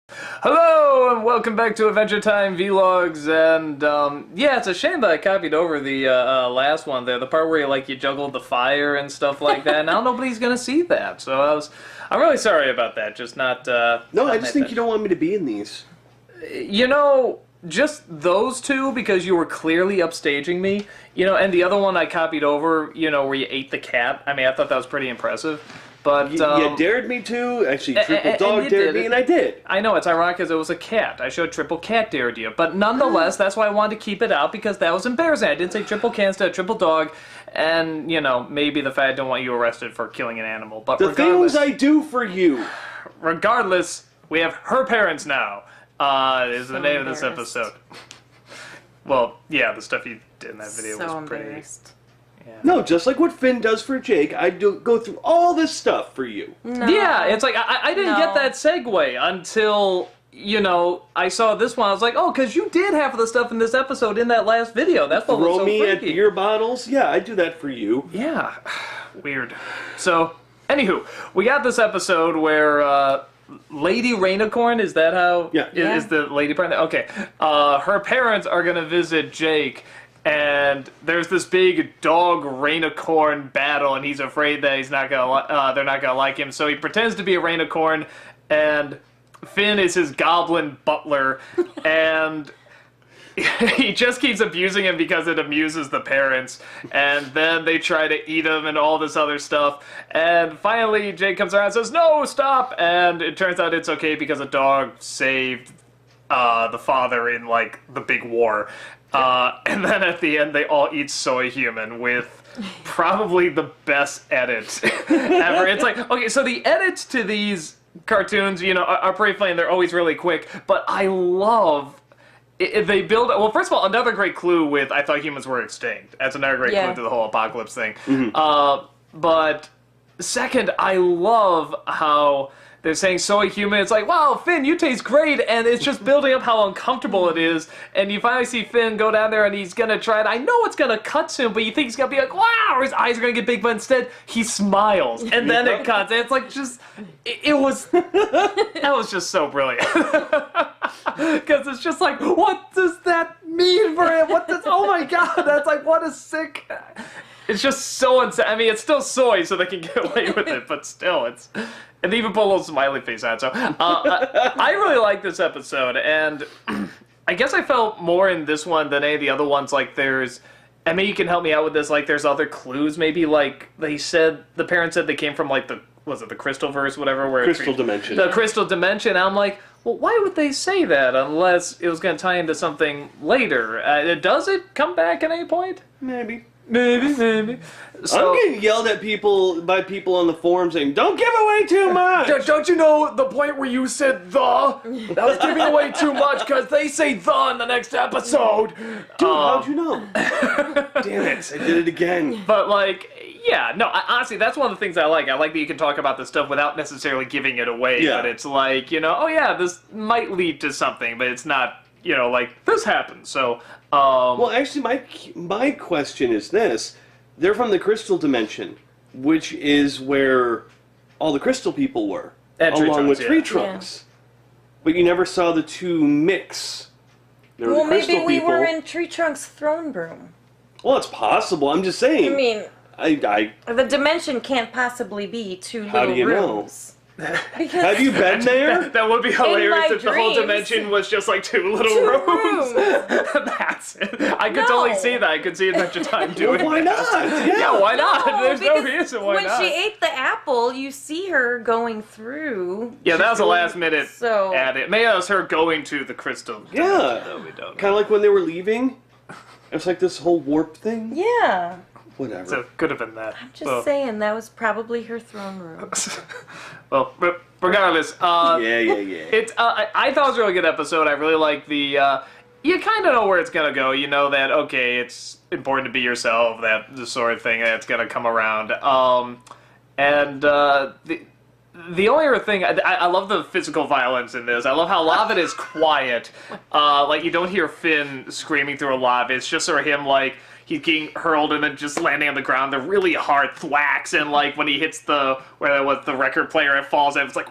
Hello and welcome back to Adventure Time Vlogs, and yeah, it's a shame that I copied over the last one there, the part where you juggled the fire and stuff like that. Now nobody's gonna see that, so I'm really sorry about that. Just not. No, not I just think you don't want me to be in these. You know, just those two because you were clearly upstaging me. You know, and the other one I copied over. You know, where you ate the cat. I mean, I thought that was pretty impressive. But You dared me to. Actually, Triple Dog dared me, and I did. I know, it's ironic because it was a cat. I showed Triple Cat dared you. But nonetheless, that's why I wanted to keep it out, because that was embarrassing. I didn't say Triple Cat instead of Triple Dog. And, you know, maybe the fact I don't want you arrested for killing an animal. But the things I do for you. Regardless, we have her parents now, is the name of this episode. Well, yeah, the stuff you did in that video was pretty... embarrassed. Yeah. No, just like what Finn does for Jake, I go through all this stuff for you. No. Yeah, it's like, I didn't get that segue until, you know, I saw this one. I was like, oh, because you did half of the stuff in this episode in that last video. That's what was so freaky. Throw me at beer bottles? Yeah, I do that for you. Yeah. Weird. So, anywho, we got this episode where, Lady Rainicorn, is that how? Yeah. Is the lady part? Okay. Her parents are gonna visit Jake, and there's this big dog Rainicorn battle, and he's afraid that he's not gonna, they're not gonna like him, so he pretends to be a Rainicorn, and Finn is his goblin butler, and he just keeps abusing him because it amuses the parents, and then they try to eat him and all this other stuff, and finally Jake comes around and says, no, stop, and it turns out it's okay because a dog saved the father in, like, the big war. And then at the end they all eat soy human with probably the best edit ever. It's like, okay, so the edits to these cartoons, you know, are pretty funny, and they're always really quick, but I love... They build... Well, first of all, another great clue with I thought humans were extinct. That's another great clue to the whole apocalypse thing. But second, I love how they're saying soy human. It's like, wow, Finn, you taste great, and it's just building up how uncomfortable it is. And you finally see Finn go down there, and he's gonna try it. I know it's gonna cut soon, but you think he's gonna be like, wow, or his eyes are gonna get big, but instead he smiles, and then it cuts. And it's like, just... It was... That was just so brilliant. Because it's just like, what does that mean for him? What does... Oh my god, that's like, what a sick... It's just so insane. I mean, it's still soy, so they can get away with it, but still, it's... And they even put a little smiley face on it, so... I really like this episode, and I guess I felt more in this one than any of the other ones. Like, there's... I mean, you can help me out with this. Like, there's other clues, maybe, like, they said... The parents said they came from, like, the... Was it the Crystal Verse, whatever? Where Crystal Dimension. The Crystal Dimension. I'm like, well, why would they say that unless it was going to tie into something later? Does it come back at any point? Maybe. Maybe. So, I'm getting yelled at by people on the forum saying, don't give away too much! Don't you know the point where you said the? That was giving away too much because they say the in the next episode. Dude, how'd you know? Damn it, I did it again. But, like... Yeah, no, honestly, that's one of the things I like. I like that you can talk about this stuff without necessarily giving it away. Yeah. But it's like, you know, oh yeah, this might lead to something, but it's not, you know, like, this happened, so... Well, actually, my question is this. They're from the Crystal Dimension, which is where all the Crystal people were, along with Tree Trunks. But you never saw the two mix. There were Well, the Crystal maybe we people. were in Tree Trunk's throne room. Well, it's possible. I'm just saying. I mean, I the dimension can't possibly be two How little do you know? rooms. Because have you been there? That would be hilarious my if the whole dreams, dimension was just like two little two rooms. rooms. That's it. I could totally see that. I could see Adventure Time doing Well, why that. not? Yeah, why not? There's no because reason why when not. she ate the apple, you see her going through. Yeah, that was a last minute So- edit. Maybe that was her going to the crystal. Yeah. No, we don't. Kind of like when they were leaving. It was like this whole warp thing. Yeah. Whatever. So could have been that. I'm just saying, that was probably her throne room. Well, regardless, yeah. it's I thought it was a really good episode. I really like the. You kind of know where it's gonna go. You know that okay, it's important to be yourself. That the sort of thing that's gonna come around. And the only other thing, I love the physical violence in this. I love how a lot of it is quiet. Like, you don't hear Finn screaming through a lot of it. It's just sort of him, like, he's getting hurled and then just landing on the ground. The really hard thwacks, and, like, when he hits the, where that was, the record player, it falls, and it's like,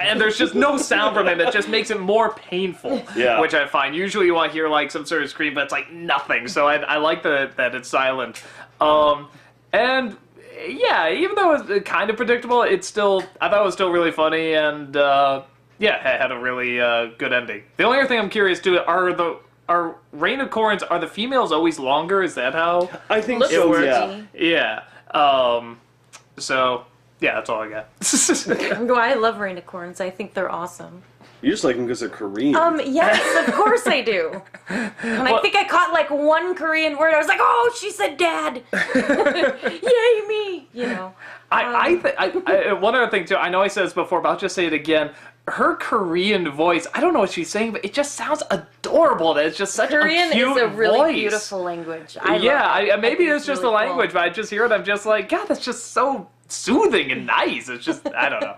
and there's just no sound from him that just makes it more painful. Yeah. Which I find. Usually you want to hear like some sort of scream, but it's like nothing. So I like that it's silent. And yeah, even though it was kind of predictable, I thought it was still really funny, and yeah, it had a really good ending. The only other thing I'm curious to are Rainicorns, are the females always longer? Is that how? I think Looks so. pretty. Yeah. Yeah. So yeah, that's all I got. I love rainicorns. I think they're awesome. You just like them because they're Korean. Yes, of course I do. And I think I caught like one Korean word. I was like, oh, she said dad. Yay me. You know. One other thing too. I know I said this before, but I'll just say it again. Her Korean voice, I don't know what she's saying, but it just sounds adorable. It's just such Korean a cute is a really voice. Beautiful language. Maybe it's just really the language, cool. but I just hear it. I'm just like, God, that's just so soothing and nice. It's just, I don't know.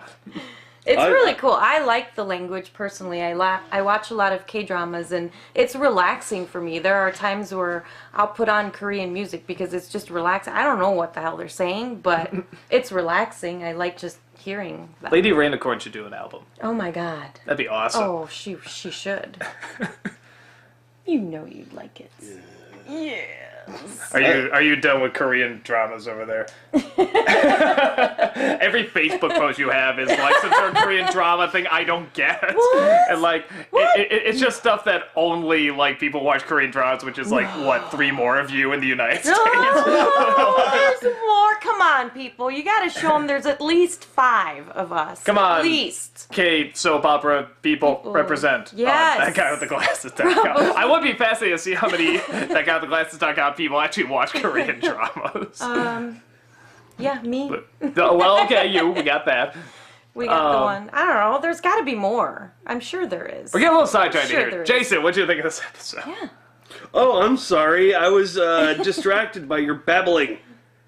It's really cool. I like the language personally. I watch a lot of K-dramas, and it's relaxing for me. There are times where I'll put on Korean music because it's just relaxing. I don't know what the hell they're saying, but it's relaxing. I like just hearing that. Lady Rainicorn should do an album. Oh my god. That'd be awesome. Oh, she should. You know you'd like it. Yes. Are you done with Korean dramas over there? Every Facebook post you have is like some sort of Korean drama thing I don't get. What? And like it's just stuff that only like people watch Korean dramas, which is like what, 3 more of you in the United States. Oh, there's more. Come on, people. You got to show them there's at least 5 of us. Come on. At least. Okay, soap opera people represent. Yes. That guy with the glasses.com. I would be fascinated to see how many that guy with the glasses.com people actually watch Korean dramas. Yeah, me. Well, okay, we got that. We got the one. I don't know. There's got to be more. I'm sure there is. We're getting a little sidetracked Sure here. there is. Jason, what do you think of this episode? Yeah. Oh, I'm sorry. I was distracted by your babbling.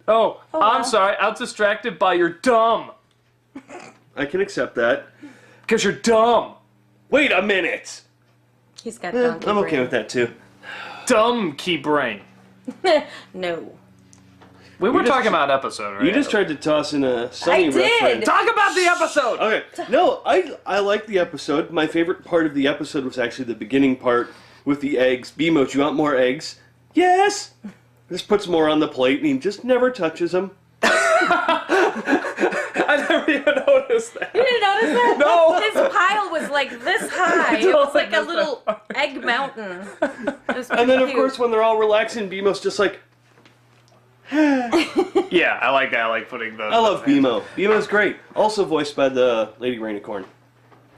Oh, wow. I'm sorry. I was distracted by your dumb. I can accept that. Because you're dumb. Wait a minute. He's got donkey I'm okay brain. with that too. Dumb key brain. No. We were just- talking about an episode, right? You just tried to toss in a Sunny I did. reference. Talk about the episode! Okay. No, I like the episode. My favorite part of the episode was actually the beginning part with the eggs. BMO, do you want more eggs? Yes! Just puts more on the plate and he just never touches them. I never even noticed that. You didn't notice that? No. His pile was like this high. It was like a little egg mountain. It was And then, of cute. course, when they're all relaxing, BMO's just like, Yeah, I like that. I like putting the... I love BMO. BMO's great. Also voiced by the Lady Rainicorn.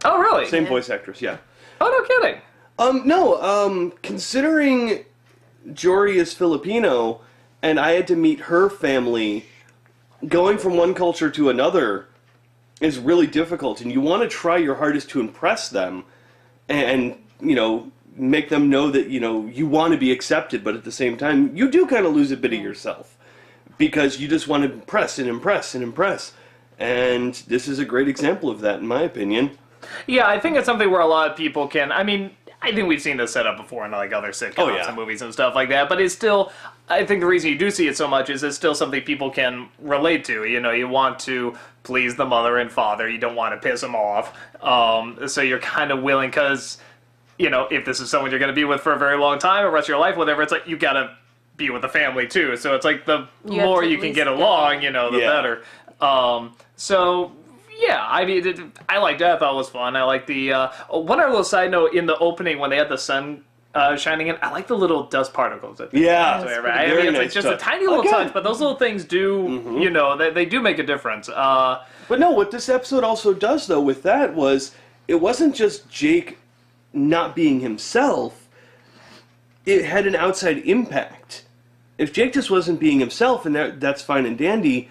Oh, really? Same voice actress, yeah. Oh, no kidding. Considering Jory is Filipino, and I had to meet her family, going from one culture to another is really difficult, and you want to try your hardest to impress them, and, make them know that, you want to be accepted, but at the same time, you do kind of lose a bit of yourself, because you just want to impress and impress and impress, and this is a great example of that, in my opinion. Yeah, I think it's something where a lot of people can... I mean, I think we've seen this set up before in like other sitcoms and movies and stuff like that, but it's still... I think the reason you do see it so much is it's still something people can relate to. You want to please the mother and father. You don't want to piss them off. So you're kind of willing, because, if this is someone you're going to be with for a very long time, or rest of your life, whatever, it's like you got to be with the family too. So it's like the more you can get along, the better. So... Yeah, I mean, I liked that. I thought it was fun. I like the... one other little side note, in the opening, when they had the sun shining in, I like the little dust particles. Yeah, It's just a tiny little touch, but those little things do, they do make a difference. But no, what this episode also does, though, with that was, it wasn't just Jake not being himself, it had an outside impact. If Jake just wasn't being himself, and that's fine and dandy,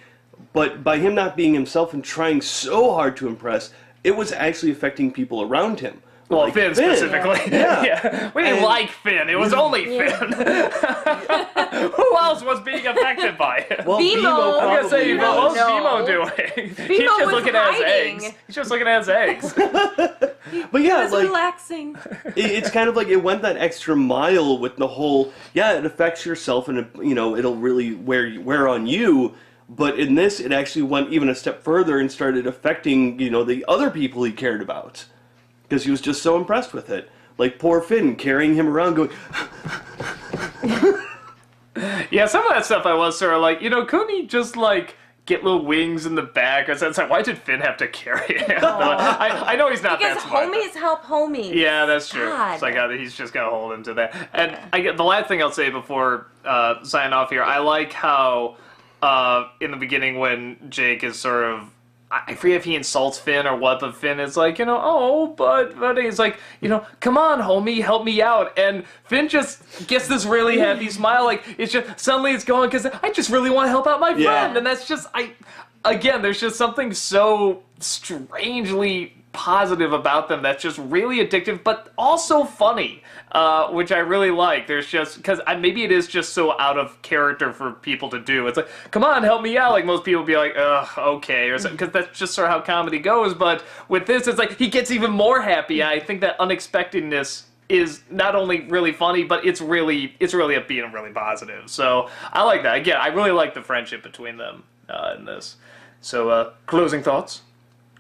but by him not being himself and trying so hard to impress, it was actually affecting people around him. Well, like Finn specifically. Yeah. We didn't like Finn. It was only Finn. Who else was being affected by it? Well, BMO. BMO I'm gonna say, probably what was No. BMO doing? He's BMO just was looking at his hiding. eggs. He's just looking at his eggs. But yeah, It was like, relaxing. it's kind of like it went that extra mile with the whole, it affects yourself and, it'll really wear on you, But in this, it actually went even a step further and started affecting, the other people he cared about. Because he was just so impressed with it. Like poor Finn, carrying him around going... Yeah, some of that stuff I was sort of like, couldn't he just, like, get little wings in the back? Or something? Why did Finn have to carry him? I know he's not that smart. Because homies help homies. Yeah, that's true. God. It's like he's just got to hold him to that. And the last thing I'll say before signing off here, I like how in the beginning when Jake is sort of, I forget if he insults Finn or what, but Finn is like, oh, but he's like, come on, homie, help me out. And Finn just gets this really happy smile. Like, it's just, suddenly it's going, because I just really want to help out my friend. Yeah. And that's just, again, there's just something so strangely positive about them that's just really addictive, but also funny, which I really like. There's just, because maybe it is just so out of character for people to do. It's like, come on, help me out. Like, most people would be like, ugh, okay, or something, because that's just sort of how comedy goes. But with this, it's like, he gets even more happy. I think that unexpectedness is not only really funny, but it's really upbeat and really positive. So I like that. Again, I really like the friendship between them in this. So, closing thoughts?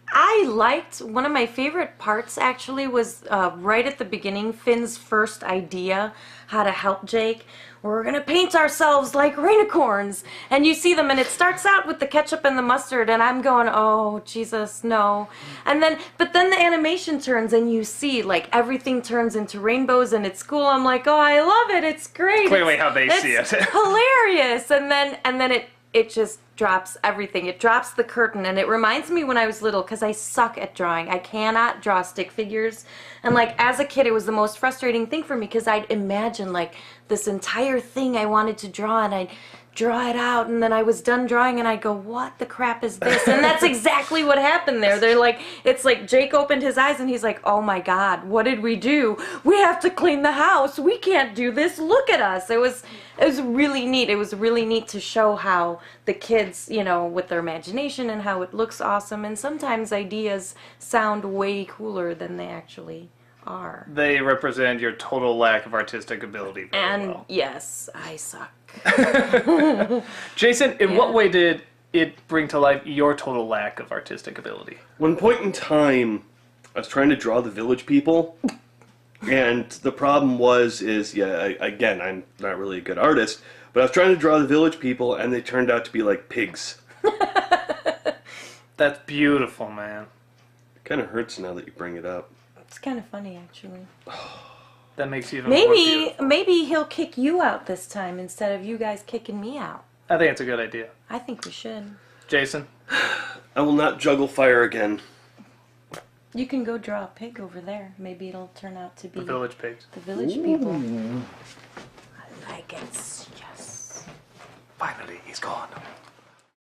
I liked, one of my favorite parts actually was right at the beginning, Finn's first idea how to help Jake. We're going to paint ourselves like rainicorns. And you see them and it starts out with the ketchup and the mustard and I'm going, oh, Jesus, no. But then the animation turns and you see like everything turns into rainbows and it's cool. I'm like, oh, I love it. It's great. Clearly how they see it. Hilarious. And then it just drops everything. It drops the curtain, and it reminds me when I was little, because I suck at drawing. I cannot draw stick figures. And like as a kid, it was the most frustrating thing for me because I'd imagine like this entire thing I wanted to draw, and I'd draw it out, and then I was done drawing, and I'd go, what the crap is this? And that's exactly what happened there. They're like, it's like Jake opened his eyes, and he's like, oh my God, what did we do? We have to clean the house. We can't do this. Look at us. It was really neat. It was really neat to show how the kids, with their imagination and how it looks awesome, and sometimes ideas sound way cooler than they actually are. They represent your total lack of artistic ability very well. Yes, I suck. Jason, in what way did it bring to life your total lack of artistic ability? One point in time, I was trying to draw the village people, and the problem again, I'm not really a good artist, but I was trying to draw the village people, and they turned out to be like pigs. That's beautiful, man. It kind of hurts now that you bring it up. It's kind of funny, actually. That makes you even more beautiful. Maybe he'll kick you out this time instead of you guys kicking me out. I think it's a good idea. I think we should. Jason? I will not juggle fire again. You can go draw a pig over there. Maybe it'll turn out to be... The village pigs. The village people. I like it. Yes. Finally, he's gone.